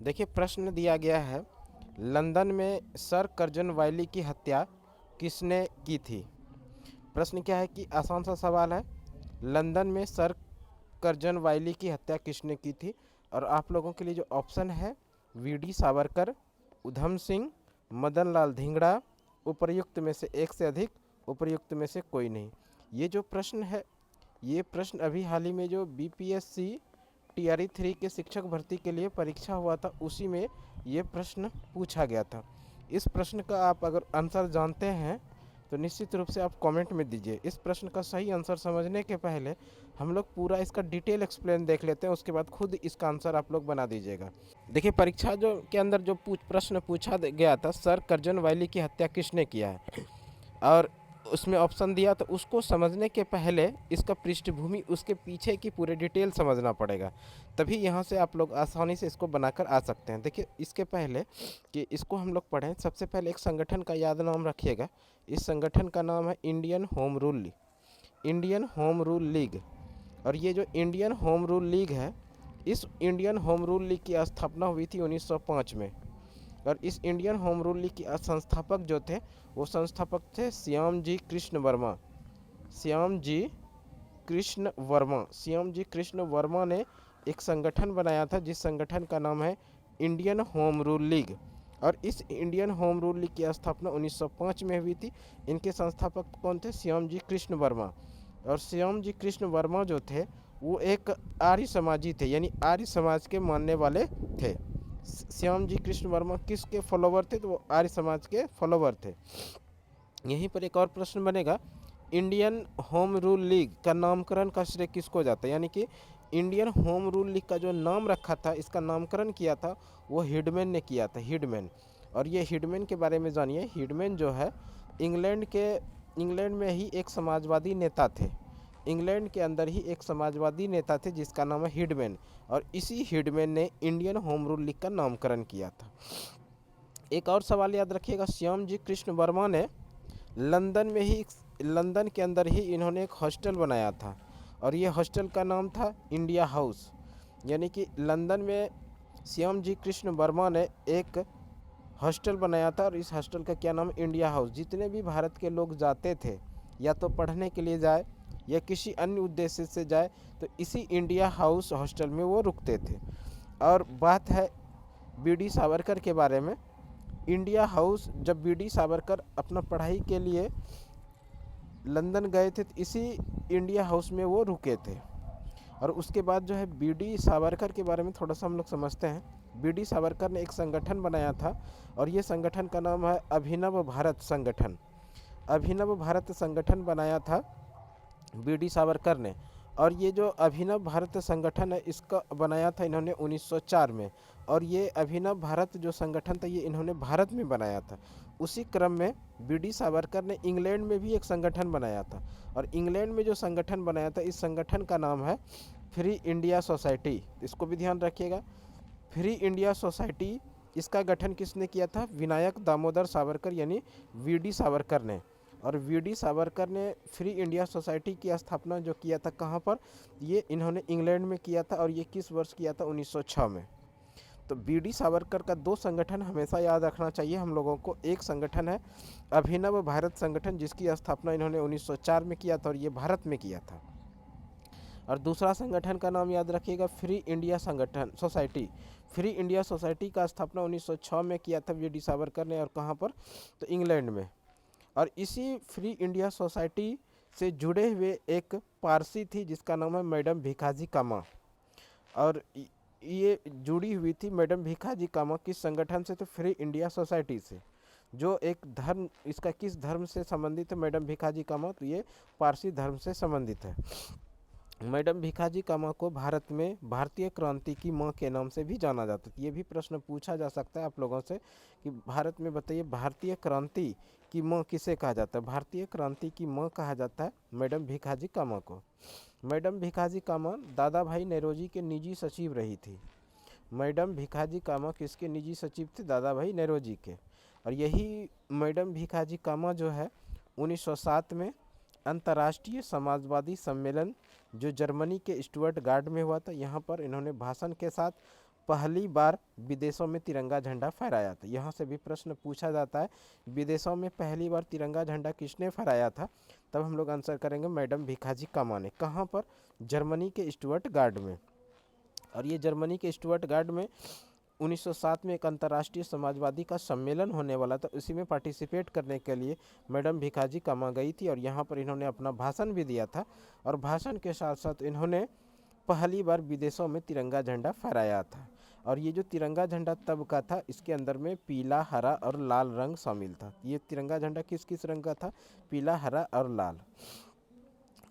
देखिए प्रश्न दिया गया है, लंदन में सर कर्जन वाइली की हत्या किसने की थी। प्रश्न क्या है कि आसान सा सवाल है, लंदन में सर कर्जन वाइली की हत्या किसने की थी। और आप लोगों के लिए जो ऑप्शन है, वीडी सावरकर, उधम सिंह, मदन लाल धिंगड़ा, उपर्युक्त में से एक से अधिक, उपर्युक्त में से कोई नहीं। ये जो प्रश्न है, ये प्रश्न अभी हाल ही में जो बीपीएससी टीआरई 3 के शिक्षक भर्ती के लिए परीक्षा हुआ था, उसी में ये प्रश्न पूछा गया था। इस प्रश्न का आप अगर आंसर जानते हैं तो निश्चित रूप से आप कमेंट में दीजिए। इस प्रश्न का सही आंसर समझने के पहले हम लोग पूरा इसका डिटेल एक्सप्लेन देख लेते हैं, उसके बाद खुद इसका आंसर आप लोग बना दीजिएगा। देखिए परीक्षा जो के अंदर जो प्रश्न पूछा गया था, सर कर्जन वाइली की हत्या किसने किया है, और उसमें ऑप्शन दिया, तो उसको समझने के पहले इसका पृष्ठभूमि, उसके पीछे की पूरे डिटेल समझना पड़ेगा, तभी यहाँ से आप लोग आसानी से इसको बनाकर आ सकते हैं। देखिए इसके पहले कि इसको हम लोग पढ़ें, सबसे पहले एक संगठन का याद नाम रखिएगा। इस संगठन का नाम है Indian home rule league, Indian home rule league. और ये जो इंडियन होम रूल लीग है, इस इंडियन होम रूल लीग की स्थापना हुई थी 1905 में। और इस इंडियन होम रूल लीग के संस्थापक जो थे, वो संस्थापक थे श्याम जी कृष्ण वर्मा। श्याम जी कृष्ण वर्मा, श्याम जी कृष्ण वर्मा ने एक संगठन बनाया था, जिस संगठन का नाम है इंडियन होम रूल लीग। और इस इंडियन होम रूल लीग की स्थापना 1905 में हुई थी। इनके संस्थापक कौन थे? श्याम जी कृष्ण वर्मा। और श्याम जी कृष्ण वर्मा जो थे, वो एक आर्य समाजी थे, यानी आर्य समाज के मानने वाले थे। श्याम जी कृष्ण वर्मा किसके फॉलोवर थे? तो वो आर्य समाज के फॉलोवर थे। यहीं पर एक और प्रश्न बनेगा, इंडियन होम रूल लीग का नामकरण का श्रेय किसको जाता है, यानी कि इंडियन होम रूल लीग का जो नाम रखा था, इसका नामकरण किया था, वो हिडमैन ने किया था, हिडमैन। और ये हिडमैन के बारे में जानिए। हिडमैन जो है इंग्लैंड में ही एक समाजवादी नेता थे। इंग्लैंड के अंदर ही एक समाजवादी नेता थे जिसका नाम है हिडमैन। और इसी हिडमैन ने इंडियन होम रूल लीग का नामकरण किया था। एक और सवाल याद रखिएगा, श्याम जी कृष्ण वर्मा ने लंदन के अंदर ही इन्होंने एक हॉस्टल बनाया था, और ये हॉस्टल का नाम था इंडिया हाउस। यानी कि लंदन में श्याम जी कृष्ण वर्मा ने एक हॉस्टल बनाया था, और इस हॉस्टल का क्या नाम? India house. जितने भी भारत के लोग जाते थे, या तो पढ़ने के लिए जाए या किसी अन्य उद्देश्य से जाए, तो इसी इंडिया हाउस हॉस्टल में वो रुकते थे। और बात है बीडी सावरकर के बारे में। इंडिया हाउस, जब बीडी सावरकर अपना पढ़ाई के लिए लंदन गए थे, तो इसी इंडिया हाउस में वो रुके थे। और उसके बाद जो है, बीडी सावरकर के बारे में थोड़ा सा हम लोग समझते हैं। बीडी सावरकर ने एक संगठन बनाया था, और ये संगठन का नाम है अभिनव भारत संगठन। अभिनव भारत संगठन बनाया था बीडी सावरकर ने। और ये जो अभिनव भारत संगठन है, इसका बनाया था इन्होंने 1904 में। और ये अभिनव भारत जो संगठन था, ये इन्होंने भारत में बनाया था। उसी क्रम में बीडी सावरकर ने इंग्लैंड में भी एक संगठन बनाया था। और इंग्लैंड में जो संगठन बनाया था, इस संगठन का नाम है फ्री इंडिया सोसाइटी। इसको भी ध्यान रखिएगा, फ्री इंडिया सोसाइटी। इसका गठन किसने किया था? विनायक दामोदर सावरकर, यानी वीडी सावरकर ने। और वीडी सावरकर ने फ्री इंडिया सोसाइटी की स्थापना जो किया था, कहाँ पर? ये इन्होंने इंग्लैंड में किया था। और ये किस वर्ष किया था? 1906 में। तो बीडी सावरकर का दो संगठन हमेशा याद रखना चाहिए हम लोगों को। एक संगठन है अभिनव भारत संगठन, जिसकी स्थापना इन्होंने 1904 में किया था, और ये भारत में किया था। और दूसरा संगठन का नाम याद रखिएगा, फ्री इंडिया संगठन सोसाइटी। फ्री इंडिया सोसाइटी का स्थापना 1906 में किया था वीडी सावरकर ने। और कहाँ पर? तो इंग्लैंड में। और इसी फ्री इंडिया सोसाइटी से जुड़े हुए एक पारसी थी, जिसका नाम है मैडम भीखाजी कामा। और ये जुड़ी हुई थी मैडम भीखाजी कामा किस संगठन से? तो फ्री इंडिया सोसाइटी से। जो एक धर्म, इसका किस धर्म से संबंधित है मैडम भीखाजी कामा? तो ये पारसी धर्म से संबंधित है। मैडम भीखाजी कामा को भारत में भारतीय क्रांति की माँ के नाम से भी जाना जाता है। ये भी प्रश्न पूछा जा सकता है आप लोगों से कि भारत में बताइए, भारतीय क्रांति की माँ किसे कहा जाता है? भारतीय क्रांति की माँ कहा जाता है मैडम भीखाजी कामा को। मैडम भीखाजी कामा दादा भाई नेरोजी के निजी सचिव रही थी। मैडम भीखाजी कामा किसके निजी सचिव थे? दादा भाई नेरोजी के। और यही मैडम भीखाजी कामा जो है, 1907 में अंतर्राष्ट्रीय समाजवादी सम्मेलन जो जर्मनी के स्टुअर्टगार्ड में हुआ था, यहाँ पर इन्होंने भाषण के साथ पहली बार विदेशों में तिरंगा झंडा फहराया था? यहाँ से भी प्रश्न पूछा जाता है, विदेशों में पहली बार तिरंगा झंडा किसने फहराया था? तब हम लोग आंसर करेंगे मैडम भिखाजी कामा ने। कहाँ पर? जर्मनी के स्टुअर्टगार्ड में। और ये जर्मनी के स्टुअर्टगार्ड में 1907 में एक अंतर्राष्ट्रीय समाजवादी का सम्मेलन होने वाला था, उसी में पार्टिसिपेट करने के लिए मैडम भिखाजी कामा गई थी और यहाँ पर इन्होंने अपना भाषण भी दिया था। और भाषण के साथ साथ इन्होंने पहली बार विदेशों में तिरंगा झंडा फहराया था। और ये जो तिरंगा झंडा तब का था, इसके अंदर में पीला, हरा और लाल रंग शामिल था। ये तिरंगा झंडा किस किस रंग का था? पीला, हरा और लाल।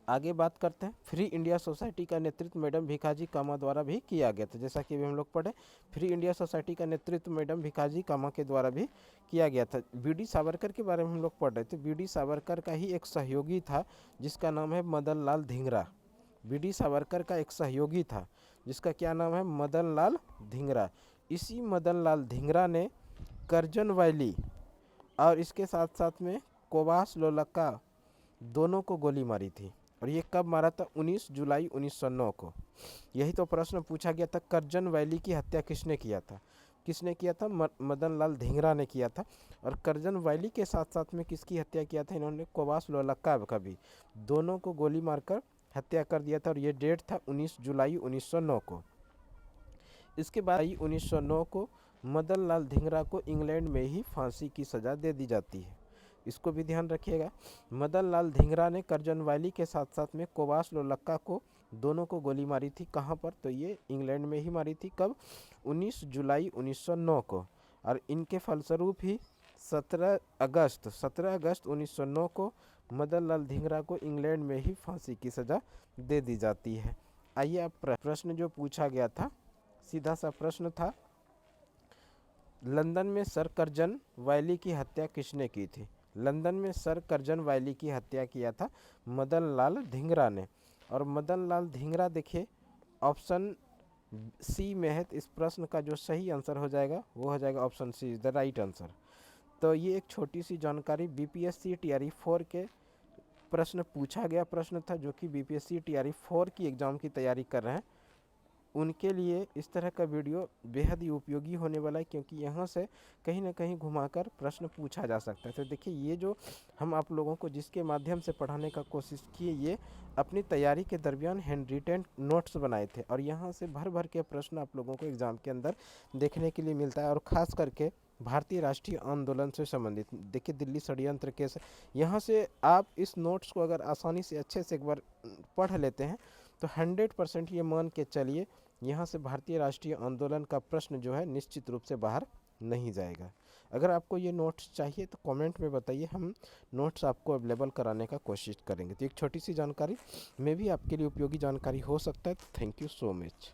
आगे बात करते हैं, फ्री इंडिया सोसाइटी का नेतृत्व मैडम भिखाजी कामा द्वारा भी किया गया था। जैसा कि अभी हम लोग पढ़े, फ्री इंडिया सोसाइटी का नेतृत्व मैडम भिखाजी कामा के द्वारा भी किया गया था। वीडी सावरकर के बारे में हम लोग पढ़ रहे थे। वीडी सावरकर का ही एक सहयोगी था जिसका नाम है मदन लाल धिंगरा। वीडी सावरकर का एक सहयोगी था जिसका क्या नाम है? मदन लाल धिंगरा। इसी मदन लाल धिंगरा ने करजन वैली और इसके साथ साथ में कोबास लोलक्का दोनों को गोली मारी थी। और ये कब मारा था? 19 जुलाई 1909 को। यही तो प्रश्न पूछा गया था, करजन वैली की हत्या किसने किया था? किसने किया था? मदन लाल धिंगरा ने किया था। और करजन वैली के साथ साथ में किसकी हत्या किया था इन्होंने? कोबास लोलक्का का भी। दोनों को गोली मारकर हत्या कर दिया था। और ये डेट था 19 जुलाई 1909 को। इसके बाद 1909 को मदन लाल धिंगरा को इंग्लैंड में ही फांसी की सज़ा दे दी जाती है। इसको भी ध्यान रखिएगा। मदन लाल धिंगरा ने करजन वैली के साथ साथ में कोबास लोलक्का को दोनों को गोली मारी थी। कहाँ पर? तो ये इंग्लैंड में ही मारी थी। कब? 19 जुलाई 1909 को। और इनके फलस्वरूप ही 17 अगस्त 1909 को मदन लाल धिंगरा को इंग्लैंड में ही फांसी की सज़ा दे दी जाती है। आइए अब प्रश्न जो पूछा गया था, सीधा सा प्रश्न था, लंदन में सर करजन वैली की हत्या किसने की थी? लंदन में सर करजन वैली की हत्या किया था मदन लाल धिंगरा ने। और मदन लाल धिंगरा देखिए ऑप्शन सी में है, तो इस प्रश्न का जो सही आंसर हो जाएगा वो हो जाएगा option C is the right answer. तो ये एक छोटी सी जानकारी बीपीएससी टीआरई 4 के प्रश्न पूछा गया प्रश्न था, जो कि बीपीएससी टीआरई 4 की एग्ज़ाम की तैयारी कर रहे हैं उनके लिए इस तरह का वीडियो बेहद ही उपयोगी होने वाला है, क्योंकि यहाँ से कहीं ना कहीं घुमाकर प्रश्न पूछा जा सकता है। तो देखिए ये जो हम आप लोगों को जिसके माध्यम से पढ़ाने का कोशिश किए, ये अपनी तैयारी के दरमियान हैंड रिटेन नोट्स बनाए थे और यहाँ से भर भर के प्रश्न आप लोगों को एग्ज़ाम के अंदर देखने के लिए मिलता है। और ख़ास करके भारतीय राष्ट्रीय आंदोलन से संबंधित, देखिए दिल्ली षड्यंत्र केस, यहाँ से आप इस नोट्स को अगर आसानी से अच्छे से एक बार पढ़ लेते हैं तो 100% ये मान के चलिए यहाँ से भारतीय राष्ट्रीय आंदोलन का प्रश्न जो है निश्चित रूप से बाहर नहीं जाएगा। अगर आपको ये नोट्स चाहिए तो कमेंट में बताइए, हम नोट्स आपको अवेलेबल कराने का कोशिश करेंगे। तो एक छोटी सी जानकारी में भी आपके लिए उपयोगी जानकारी हो सकता है। Thank you so much.